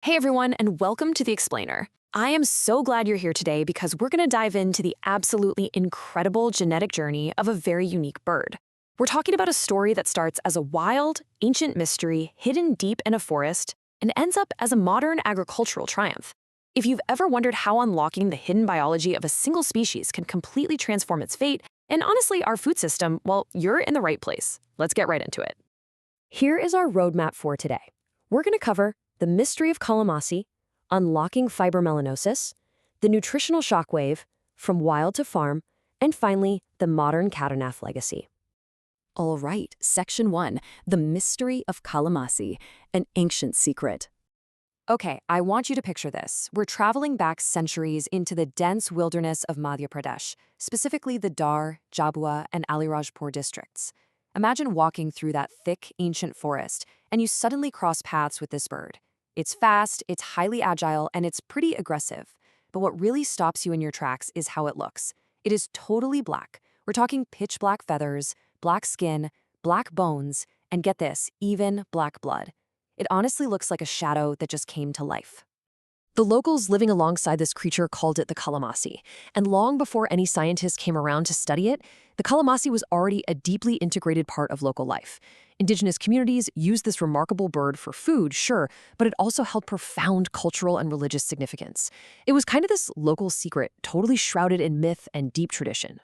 Hey everyone, and welcome to The Explainer. I am so glad you're here today because we're going to dive into the absolutely incredible genetic journey of a very unique bird. We're talking about a story that starts as a wild, ancient mystery hidden deep in a forest and ends up as a modern agricultural triumph. If you've ever wondered how unlocking the hidden biology of a single species can completely transform its fate, and honestly our food system, well, you're in the right place. Let's get right into it. Here is our roadmap for today. We're going to cover the mystery of Kalamasi, unlocking fibromelanosis, the nutritional shockwave, from wild to farm, and finally, the modern Kadaknath legacy. All right, Section 1, The Mystery of Kalamasi, an Ancient Secret. Okay, I want you to picture this. We're traveling back centuries into the dense wilderness of Madhya Pradesh, specifically the Dar, Jhabua, and Alirajpur districts. Imagine walking through that thick, ancient forest, and you suddenly cross paths with this bird. It's fast, it's highly agile, and it's pretty aggressive. But what really stops you in your tracks is how it looks. It is totally black. We're talking pitch black feathers, black skin, black bones, and get this, even black blood. It honestly looks like a shadow that just came to life. The locals living alongside this creature called it the Kalamasi, and long before any scientists came around to study it, the Kalamasi was already a deeply integrated part of local life. Indigenous communities used this remarkable bird for food, sure, but it also held profound cultural and religious significance. It was kind of this local secret, totally shrouded in myth and deep tradition.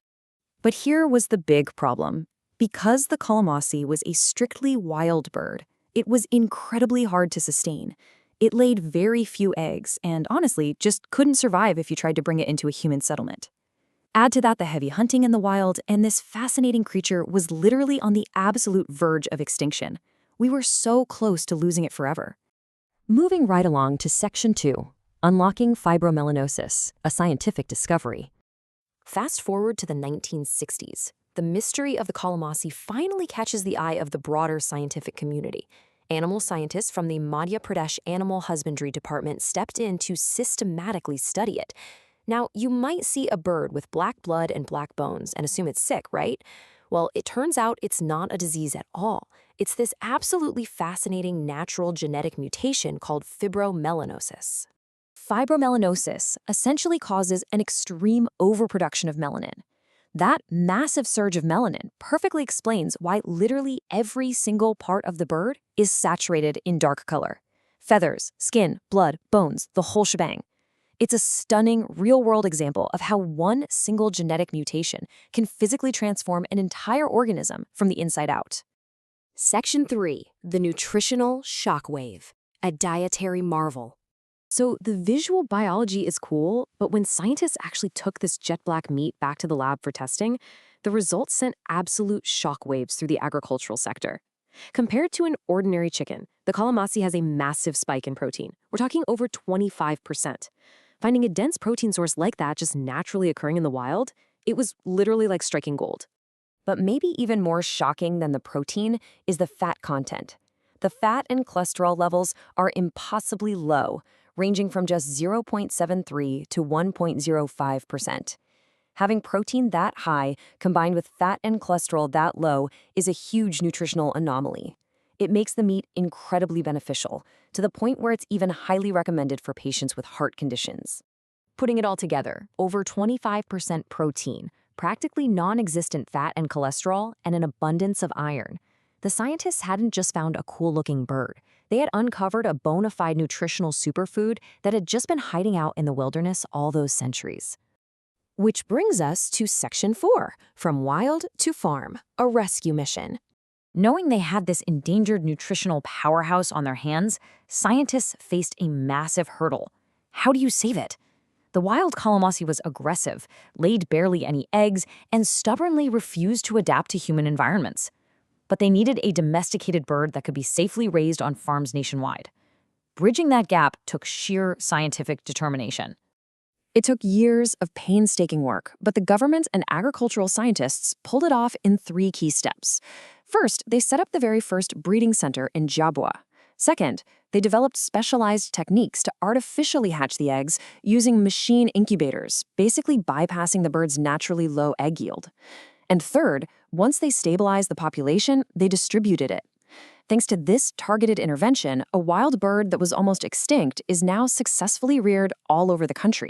But here was the big problem. Because the Kalamasi was a strictly wild bird, it was incredibly hard to sustain. It laid very few eggs and, honestly, just couldn't survive if you tried to bring it into a human settlement. Add to that the heavy hunting in the wild, and this fascinating creature was literally on the absolute verge of extinction. We were so close to losing it forever. Moving right along to Section 2, Unlocking Fibromelanosis, a Scientific Discovery. Fast forward to the 1960s. The mystery of the Kalamasi finally catches the eye of the broader scientific community. Animal scientists from the Madhya Pradesh Animal Husbandry Department stepped in to systematically study it. Now, you might see a bird with black blood and black bones and assume it's sick, right? Well, it turns out it's not a disease at all. It's this absolutely fascinating natural genetic mutation called fibromelanosis. Fibromelanosis essentially causes an extreme overproduction of melanin. That massive surge of melanin perfectly explains why literally every single part of the bird is saturated in dark color. Feathers, skin, blood, bones, the whole shebang. It's a stunning, real-world example of how one single genetic mutation can physically transform an entire organism from the inside out. Section 3, The Nutritional Shockwave, a Dietary Marvel. So the visual biology is cool, but when scientists actually took this jet black meat back to the lab for testing, the results sent absolute shockwaves through the agricultural sector. Compared to an ordinary chicken, the Kalamasi has a massive spike in protein. We're talking over 25%. Finding a dense protein source like that just naturally occurring in the wild, it was literally like striking gold. But maybe even more shocking than the protein is the fat content. The fat and cholesterol levels are impossibly low, ranging from just 0.73 to 1.05%. Having protein that high combined with fat and cholesterol that low is a huge nutritional anomaly. It makes the meat incredibly beneficial, to the point where it's even highly recommended for patients with heart conditions. Putting it all together, over 25% protein, practically non-existent fat and cholesterol, and an abundance of iron. The scientists hadn't just found a cool-looking bird. They had uncovered a bona fide nutritional superfood that had just been hiding out in the wilderness all those centuries. Which brings us to Section 4, From Wild to Farm, a Rescue Mission. Knowing they had this endangered nutritional powerhouse on their hands, scientists faced a massive hurdle. How do you save it? The wild Kalamasi was aggressive, laid barely any eggs, and stubbornly refused to adapt to human environments. But they needed a domesticated bird that could be safely raised on farms nationwide. Bridging that gap took sheer scientific determination. It took years of painstaking work, but the government and agricultural scientists pulled it off in 3 key steps. First, they set up the very first breeding center in Jhabua. Second, they developed specialized techniques to artificially hatch the eggs using machine incubators, basically bypassing the bird's naturally low egg yield. And third, once they stabilized the population, they distributed it. Thanks to this targeted intervention, a wild bird that was almost extinct is now successfully reared all over the country.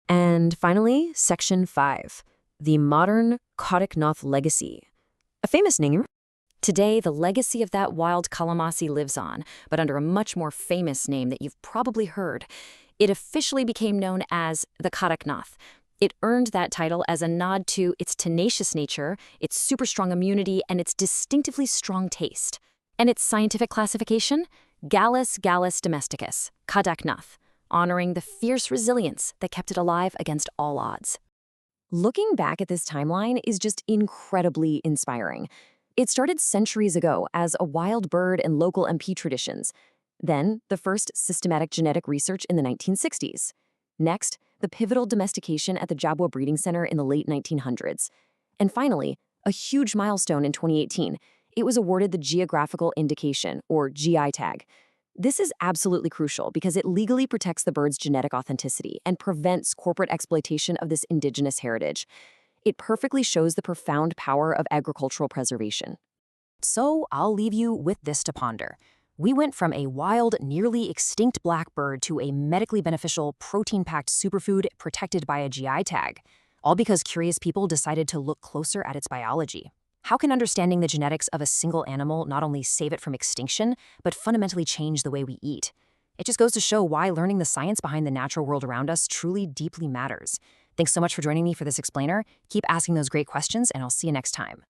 And finally, Section 5, the modern Kadaknath legacy. A famous name. Today, the legacy of that wild Kalamasi lives on, but under a much more famous name that you've probably heard. It officially became known as the Kadaknath. It earned that title as a nod to its tenacious nature, its super strong immunity, and its distinctively strong taste. And its scientific classification? Gallus domesticus, Kadaknath, honoring the fierce resilience that kept it alive against all odds. Looking back at this timeline is just incredibly inspiring. It started centuries ago as a wild bird and local MP traditions. Then, the first systematic genetic research in the 1960s. Next, the pivotal domestication at the Jabua Breeding Center in the late 1900s. And finally, a huge milestone in 2018. It was awarded the Geographical Indication, or GI tag. This is absolutely crucial because it legally protects the bird's genetic authenticity and prevents corporate exploitation of this indigenous heritage. It perfectly shows the profound power of agricultural preservation. So I'll leave you with this to ponder. We went from a wild, nearly extinct blackbird to a medically beneficial, protein-packed superfood protected by a GI tag, all because curious people decided to look closer at its biology. How can understanding the genetics of a single animal not only save it from extinction, but fundamentally change the way we eat? It just goes to show why learning the science behind the natural world around us truly deeply matters. Thanks so much for joining me for this explainer. Keep asking those great questions, and I'll see you next time.